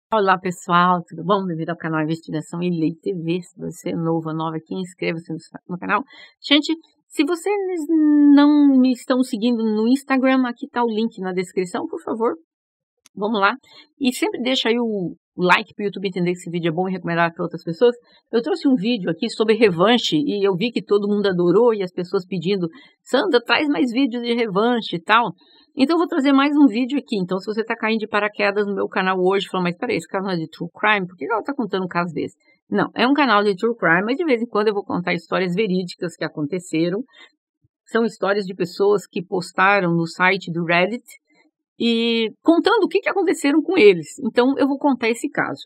Olá pessoal, tudo bom? Bem-vindo ao canal Investigação e Lei TV. Se você é novo ou nova aqui, inscreva-se no canal. Gente, se vocês não me estão seguindo no Instagram, aqui está o link na descrição, por favor. Vamos lá. E sempre deixa aí o like para o YouTube entender que esse vídeo é bom e recomendar para outras pessoas. Eu trouxe um vídeo aqui sobre revanche e eu vi que todo mundo adorou e as pessoas pedindo: Sandra, traz mais vídeos de revanche e tal. Então eu vou trazer mais um vídeo aqui. Então se você está caindo de paraquedas no meu canal hoje, falando, mas peraí, esse canal é de True Crime? Por que ela está contando um caso desse? Não, é um canal de True Crime, mas de vez em quando eu vou contar histórias verídicas que aconteceram. São histórias de pessoas que postaram no site do Reddit e contando o que aconteceram com eles. Então, eu vou contar esse caso.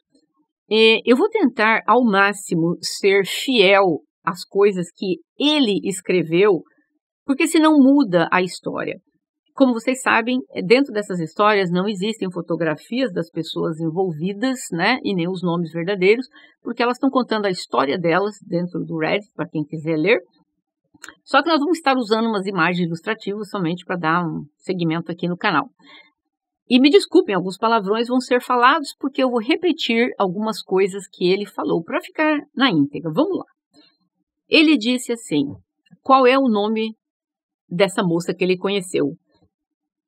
Eu vou tentar, ao máximo, ser fiel às coisas que ele escreveu, porque senão muda a história. Como vocês sabem, dentro dessas histórias não existem fotografias das pessoas envolvidas, né, e nem os nomes verdadeiros, porque elas estão contando a história delas dentro do Reddit, para quem quiser ler. Só que nós vamos estar usando umas imagens ilustrativas somente para dar um segmento aqui no canal. E me desculpem, alguns palavrões vão ser falados porque eu vou repetir algumas coisas que ele falou para ficar na íntegra. Vamos lá. Ele disse assim: qual é o nome dessa moça que ele conheceu?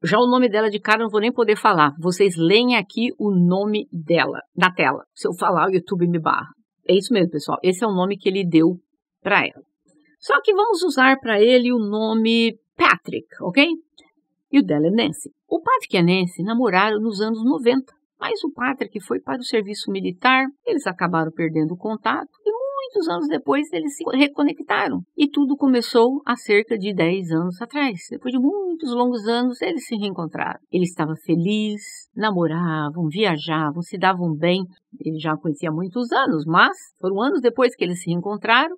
Já o nome dela de cara eu não vou nem poder falar. Vocês leem aqui o nome dela na tela. Se eu falar, o YouTube me barra. É isso mesmo, pessoal. Esse é o nome que ele deu para ela. Só que vamos usar para ele o nome Patrick, ok? E o dela é Nancy. O Patrick e a Nancy namoraram nos anos 90, mas o Patrick foi para o serviço militar, eles acabaram perdendo o contato e muitos anos depois eles se reconectaram. E tudo começou há cerca de 10 anos atrás. Depois de muitos longos anos, eles se reencontraram. Ele estava feliz, namoravam, viajavam, se davam bem. Ele já a conhecia há muitos anos, mas foram anos depois que eles se reencontraram.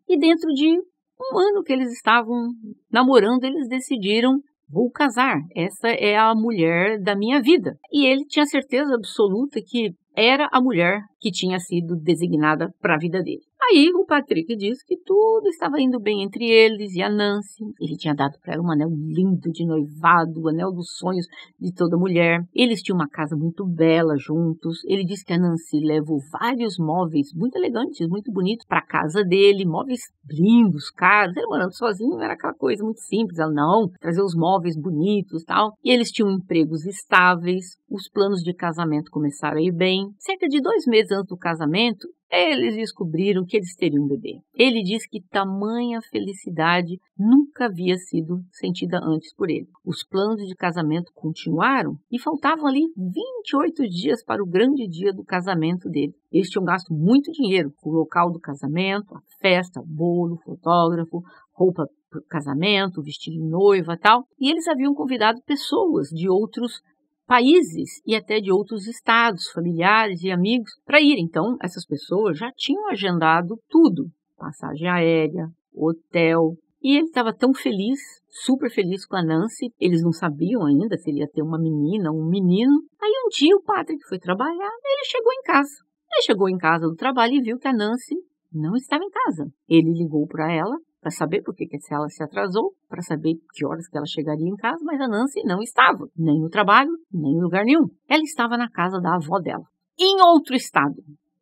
E dentro de um ano que eles estavam namorando, eles decidiram: vou casar, essa é a mulher da minha vida. E ele tinha certeza absoluta que era a mulher que tinha sido designada para a vida dele. Aí o Patrick disse que tudo estava indo bem entre eles e a Nancy. Ele tinha dado para ela um anel lindo de noivado, o anel dos sonhos de toda mulher. Eles tinham uma casa muito bela juntos. Ele disse que a Nancy levou vários móveis muito elegantes, muito bonitos para a casa dele, móveis lindos, caros. Ele morando sozinho era aquela coisa muito simples. Ela não, trazer os móveis bonitos e tal. E eles tinham empregos estáveis. Os planos de casamento começaram a ir bem. Cerca de 2 meses antes do casamento, eles descobriram que eles teriam um bebê. Ele disse que tamanha felicidade nunca havia sido sentida antes por ele. Os planos de casamento continuaram e faltavam ali 28 dias para o grande dia do casamento dele. Eles tinham gasto muito dinheiro com o local do casamento, a festa, bolo, fotógrafo, roupa para o casamento, vestido de noiva e tal. E eles haviam convidado pessoas de outros países e até de outros estados, familiares e amigos, para ir. Então, essas pessoas já tinham agendado tudo. Passagem aérea, hotel. E ele estava tão feliz, super feliz com a Nancy. Eles não sabiam ainda se ele ia ter uma menina ou um menino. Aí um dia o Patrick foi trabalhar e ele chegou em casa. Ele chegou em casa do trabalho e viu que a Nancy não estava em casa. Ele ligou para ela para saber por que ela se atrasou, para saber que horas que ela chegaria em casa, mas a Nancy não estava, nem no trabalho, nem em lugar nenhum. Ela estava na casa da avó dela, em outro estado.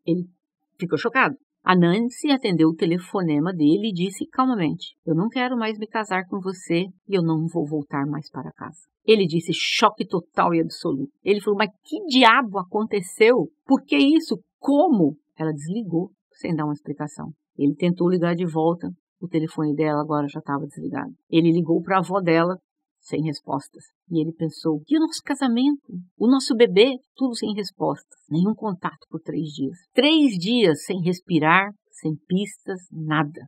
Ele ficou chocado. A Nancy atendeu o telefonema dele e disse calmamente: eu não quero mais me casar com você e eu não vou voltar mais para casa. Ele disse choque total e absoluto. Ele falou: mas que diabo aconteceu? Por que isso? Como? Ela desligou sem dar uma explicação. Ele tentou ligar de volta. O telefone dela agora já estava desligado. Ele ligou para a avó dela, sem respostas. E ele pensou: e o nosso casamento? O nosso bebê? Tudo sem respostas. Nenhum contato por 3 dias. 3 dias sem respirar, sem pistas, nada.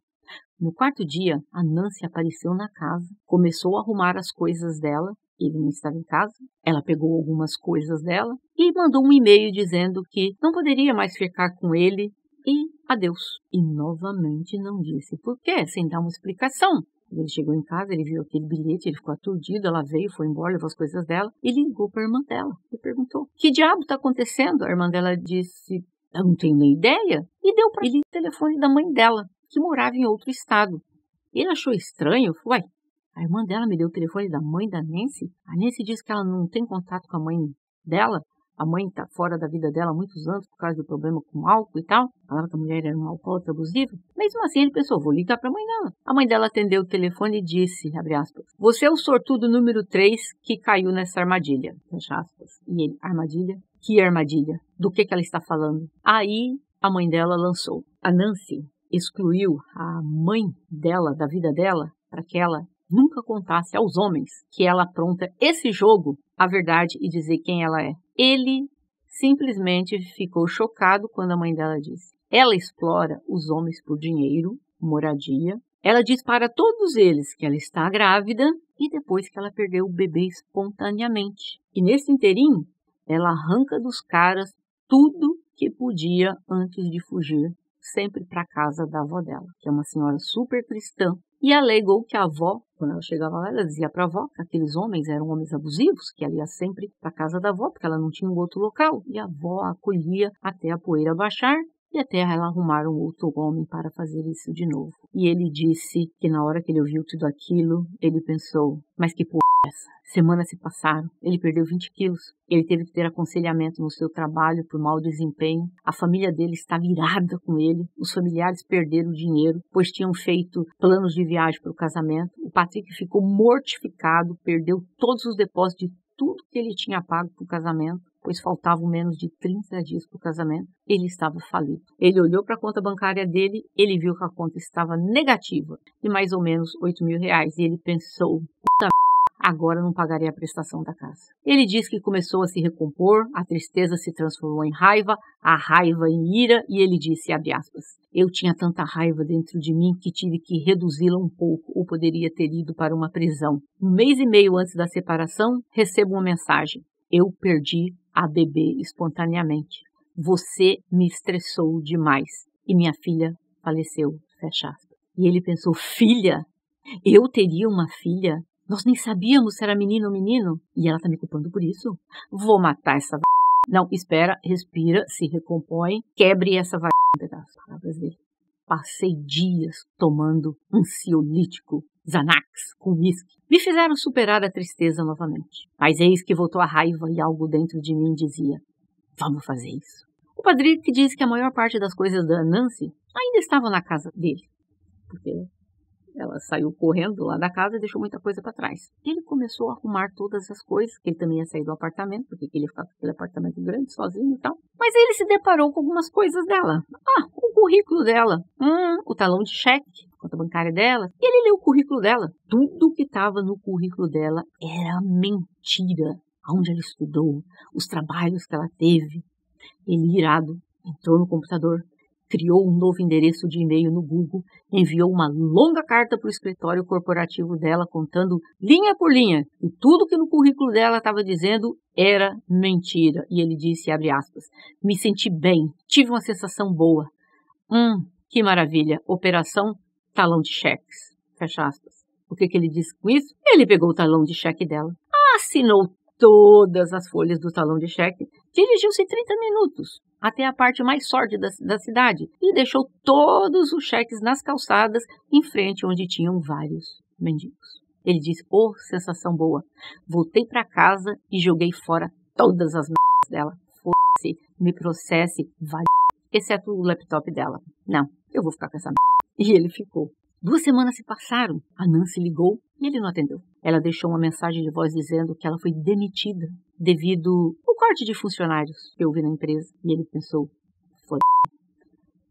No 4º dia, a Nancy apareceu na casa, começou a arrumar as coisas dela. Ele não estava em casa. Ela pegou algumas coisas dela e mandou um e-mail dizendo que não poderia mais ficar com ele e adeus. E novamente não disse por quê, sem dar uma explicação. Ele chegou em casa, ele viu aquele bilhete, ele ficou aturdido, ela veio, foi embora, levou as coisas dela e ligou para a irmã dela e perguntou: que diabo está acontecendo? A irmã dela disse: eu não tenho nem ideia. E deu para ele o telefone da mãe dela, que morava em outro estado. Ele achou estranho, falou: ué, a irmã dela me deu o telefone da mãe da Nancy? A Nancy disse que ela não tem contato com a mãe dela A mãe está fora da vida dela há muitos anos por causa do problema com álcool e tal. Falava que a mulher era uma alcoólatra abusiva. Mesmo assim, ele pensou, vou ligar para a mãe dela. A mãe dela atendeu o telefone e disse, abre aspas, você é o sortudo número 3 que caiu nessa armadilha, fecha aspas. E ele, armadilha? Que armadilha? Do que ela está falando? Aí, a mãe dela lançou. A Nancy excluiu a mãe dela da vida dela para que ela nunca contasse aos homens que ela apronta esse jogo, a verdade e dizer quem ela é. Ele simplesmente ficou chocado quando a mãe dela disse. Ela explora os homens por dinheiro, moradia. Ela diz para todos eles que ela está grávida e depois que ela perdeu o bebê espontaneamente. E nesse inteirinho, ela arranca dos caras tudo que podia antes de fugir, sempre para a casa da avó dela, que é uma senhora super cristã. E alegou que a avó, quando ela chegava lá, ela dizia para a avó que aqueles homens eram homens abusivos, que ela ia sempre para a casa da avó, porque ela não tinha um outro local. E a avó acolhia até a poeira baixar e até ela arrumar um outro homem para fazer isso de novo. E ele disse que na hora que ele ouviu tudo aquilo, ele pensou, mas que porra é essa? Semanas se passaram, ele perdeu 20 quilos, ele teve que ter aconselhamento no seu trabalho por mau desempenho, a família dele está virada com ele, os familiares perderam dinheiro, pois tinham feito planos de viagem para o casamento, o Patrick ficou mortificado, perdeu todos os depósitos de tudo que ele tinha pago para o casamento, pois faltavam menos de 30 dias para o casamento, ele estava falido. Ele olhou para a conta bancária dele, ele viu que a conta estava negativa, de mais ou menos R$8.000, e ele pensou, puta agora não pagaria a prestação da casa. Ele disse que começou a se recompor, a tristeza se transformou em raiva, a raiva em ira, e ele disse, abre aspas, eu tinha tanta raiva dentro de mim que tive que reduzi-la um pouco, ou poderia ter ido para uma prisão. 1 mês e meio antes da separação, recebo uma mensagem. Eu perdi a bebê espontaneamente. Você me estressou demais. E minha filha faleceu, fecha aspas. E ele pensou, filha? Eu teria uma filha? Nós nem sabíamos se era menino ou menino. E ela tá me culpando por isso? Vou matar essa Não, espera, respira, se recompõe, quebre essa em pedaços. Palavras dele. Passei dias tomando ansiolítico, Xanax, com uísque. Me fizeram superar a tristeza novamente. Mas eis que voltou a raiva e algo dentro de mim dizia, vamos fazer isso. O Patrick disse que a maior parte das coisas da Nancy ainda estavam na casa dele. Porque ela saiu correndo lá da casa e deixou muita coisa para trás. Ele começou a arrumar todas as coisas, que ele também ia sair do apartamento, porque ele ia ficar com aquele apartamento grande, sozinho e tal. Mas ele se deparou com algumas coisas dela. O currículo dela. O talão de cheque, a conta bancária dela. E ele leu o currículo dela. Tudo que estava no currículo dela era mentira. Onde ela estudou, os trabalhos que ela teve. Ele, irado, entrou no computador, criou um novo endereço de e-mail no Google, enviou uma longa carta para o escritório corporativo dela, contando linha por linha, e tudo que no currículo dela estava dizendo era mentira. E ele disse, abre aspas, me senti bem, tive uma sensação boa. Que maravilha, operação talão de cheques, fecha aspas. O que ele disse com isso? Ele pegou o talão de cheque dela, assinou todas as folhas do talão de cheque, dirigiu-se 30 minutos até a parte mais sórdida da cidade e deixou todos os cheques nas calçadas em frente onde tinham vários mendigos. Ele disse, sensação boa. Voltei para casa e joguei fora todas as merdas dela. Foda-se, me processe, vai, exceto o laptop dela. Não, eu vou ficar com essa merda. E ele ficou. 2 semanas se passaram. A Nancy ligou e ele não atendeu. Ela deixou uma mensagem de voz dizendo que ela foi demitida devido ao corte de funcionários que houve na empresa. E ele pensou, foda.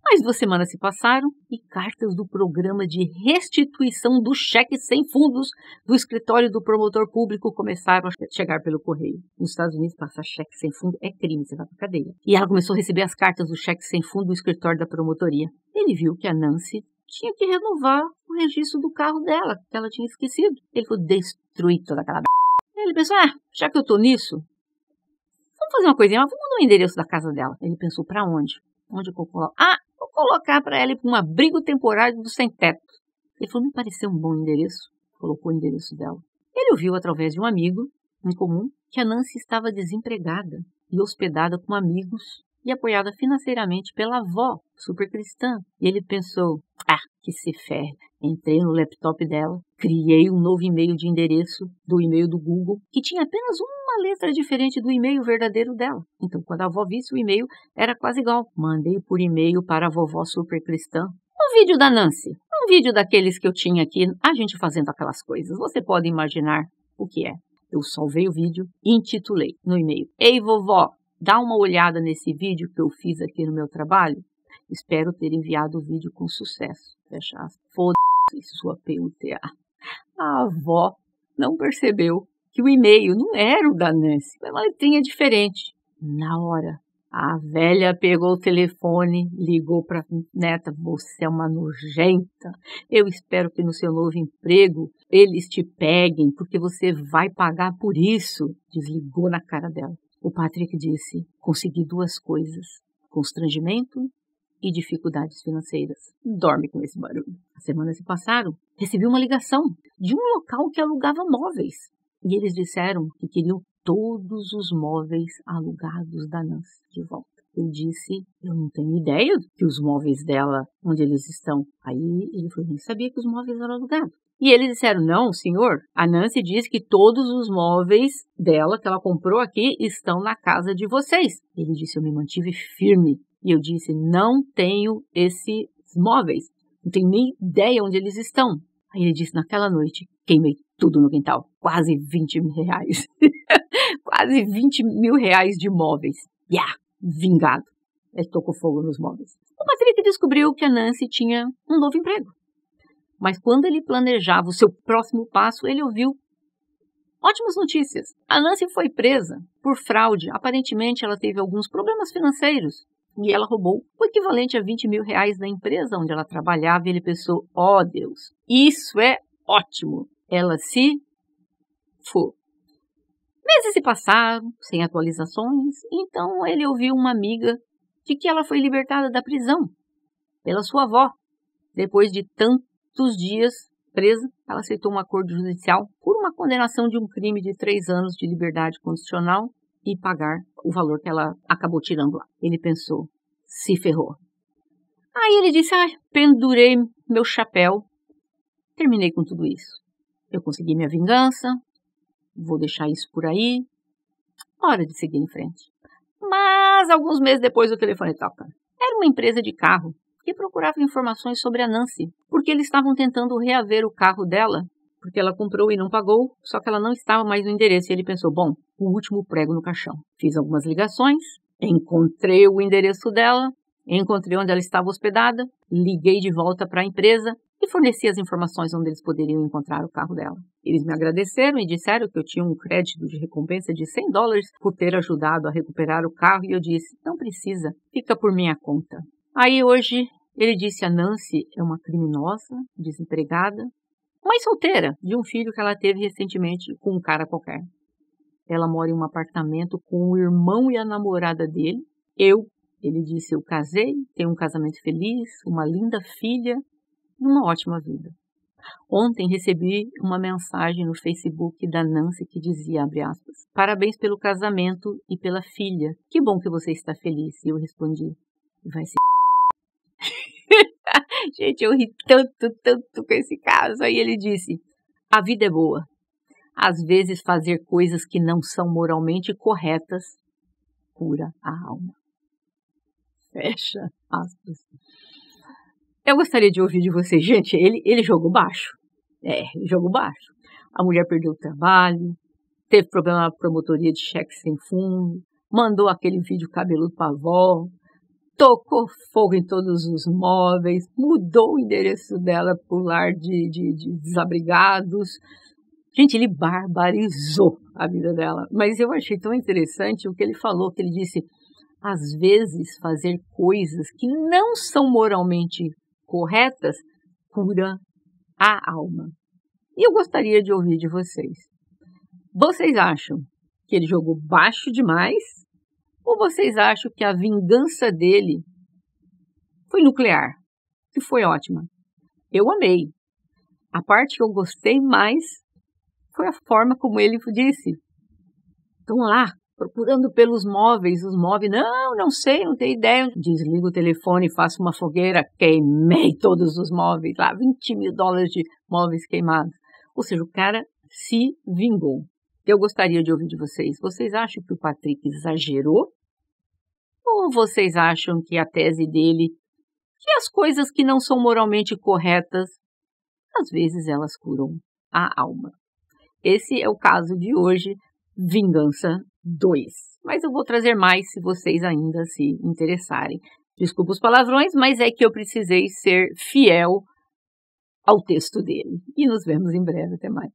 Mais 2 semanas se passaram e cartas do programa de restituição do cheque sem fundos do escritório do promotor público começaram a chegar pelo correio. Nos Estados Unidos, passar cheque sem fundo é crime, você vai pra cadeia. E ela começou a receber as cartas do cheque sem fundo do escritório da promotoria. Ele viu que a Nancy tinha que renovar o registro do carro dela, que ela tinha esquecido. Ele foi destruir toda aquela Ele pensou, já que eu tô nisso, vamos fazer uma coisinha, vamos mudar o endereço da casa dela. Ele pensou, pra onde? Onde eu vou colocar? Vou colocar pra ela um abrigo temporário do sem-teto. Ele falou, me pareceu um bom endereço. Colocou o endereço dela. Ele ouviu através de um amigo em comum que a Nancy estava desempregada e hospedada com amigos e apoiada financeiramente pela avó, super cristã. E ele pensou, que se ferre. Entrei no laptop dela, criei um novo e-mail de endereço do e-mail do Google, que tinha apenas uma letra diferente do e-mail verdadeiro dela. Então, quando a avó visse o e-mail, era quase igual. Mandei por e-mail para a vovó super cristã. Um vídeo da Nancy. Um vídeo daqueles que eu tinha aqui, a gente fazendo aquelas coisas. Você pode imaginar o que é. Eu salvei o vídeo e intitulei no e-mail: Ei, vovó, dá uma olhada nesse vídeo que eu fiz aqui no meu trabalho. Espero ter enviado o vídeo com sucesso. Fecha aspas. Foda-se, sua PUTA. A avó não percebeu que o e-mail não era o da Nancy. Foi uma letrinha diferente. Na hora, a velha pegou o telefone, ligou para a neta: você é uma nojenta. Eu espero que no seu novo emprego eles te peguem, porque você vai pagar por isso. Desligou na cara dela. O Patrick disse: consegui 2 coisas: constrangimento e dificuldades financeiras. Dorme com esse barulho. As semanas se passaram. Recebi uma ligação de um local que alugava móveis. E eles disseram que queriam todos os móveis alugados da Nancy de volta. Eu disse: eu não tenho ideia que os móveis dela, onde eles estão. Aí ele falou: nem sabia que os móveis eram alugados. E eles disseram: não, senhor, a Nancy disse que todos os móveis dela, que ela comprou aqui, estão na casa de vocês. Ele disse: eu me mantive firme. E eu disse: não tenho esses móveis. Não tenho nem ideia onde eles estão. Aí ele disse: naquela noite, queimei tudo no quintal. Quase 20 mil reais. Quase 20 mil reais de móveis. Vingado. Ele tocou fogo nos móveis. O Patrick descobriu que a Nancy tinha um novo emprego. Mas quando ele planejava o seu próximo passo, ele ouviu ótimas notícias. A Nancy foi presa por fraude. Aparentemente, ela teve alguns problemas financeiros. E ela roubou o equivalente a 20 mil reais da empresa onde ela trabalhava. E ele pensou: ó Deus, isso é ótimo. Ela se foi. Meses se passaram, sem atualizações. Então ele ouviu uma amiga de que ela foi libertada da prisão pela sua avó. Depois de tantos dias presa, ela aceitou um acordo judicial por uma condenação de um crime de 3 anos de liberdade condicional e pagar o valor que ela acabou tirando lá. Ele pensou: se ferrou. Aí ele disse: pendurei meu chapéu, terminei com tudo isso. Eu consegui minha vingança, vou deixar isso por aí, hora de seguir em frente. Mas alguns meses depois o telefone toca. Era uma empresa de carro que procurava informações sobre a Nancy, porque eles estavam tentando reaver o carro dela, porque ela comprou e não pagou, só que ela não estava mais no endereço. E ele pensou: bom, o último prego no caixão. Fiz algumas ligações, encontrei o endereço dela, encontrei onde ela estava hospedada, liguei de volta para a empresa e forneci as informações onde eles poderiam encontrar o carro dela. Eles me agradeceram e disseram que eu tinha um crédito de recompensa de $100 por ter ajudado a recuperar o carro, e eu disse: não precisa, fica por minha conta. Aí hoje ele disse: a Nancy é uma criminosa, desempregada, mãe solteira de um filho que ela teve recentemente com um cara qualquer. Ela mora em um apartamento com o irmão e a namorada dele. Ele disse: eu casei, tenho um casamento feliz, uma linda filha e uma ótima vida. Ontem recebi uma mensagem no Facebook da Nancy que dizia, abre aspas: parabéns pelo casamento e pela filha. Que bom que você está feliz. E eu respondi: vai ser Gente, eu ri tanto com esse caso. Aí ele disse: a vida é boa. Às vezes fazer coisas que não são moralmente corretas cura a alma. Fecha aspas. Eu gostaria de ouvir de vocês. Gente, ele jogou baixo. Jogou baixo. A mulher perdeu o trabalho, teve problema na promotoria de cheque sem fundo, mandou aquele vídeo cabeludo para a avó, tocou fogo em todos os móveis, mudou o endereço dela para o lar de desabrigados. Gente, ele barbarizou a vida dela. Mas eu achei tão interessante o que ele falou, que ele disse: às vezes fazer coisas que não são moralmente corretas cura a alma. E eu gostaria de ouvir de vocês. Vocês acham que ele jogou baixo demais? Ou vocês acham que a vingança dele foi nuclear, que foi ótima? Eu amei. A parte que eu gostei mais foi a forma como ele disse: estão lá procurando pelos móveis, os móveis, não sei, não tenho ideia. Desligo o telefone, faço uma fogueira, queimei todos os móveis lá, $20 mil de móveis queimados. Ou seja, o cara se vingou. Eu gostaria de ouvir de vocês. Vocês acham que o Patrick exagerou? Ou vocês acham que a tese dele, que as coisas que não são moralmente corretas, às vezes elas curam a alma? Esse é o caso de hoje, Vingança 2. Mas eu vou trazer mais se vocês ainda se interessarem. Desculpa os palavrões, mas é que eu precisei ser fiel ao texto dele. E nos vemos em breve. Até mais.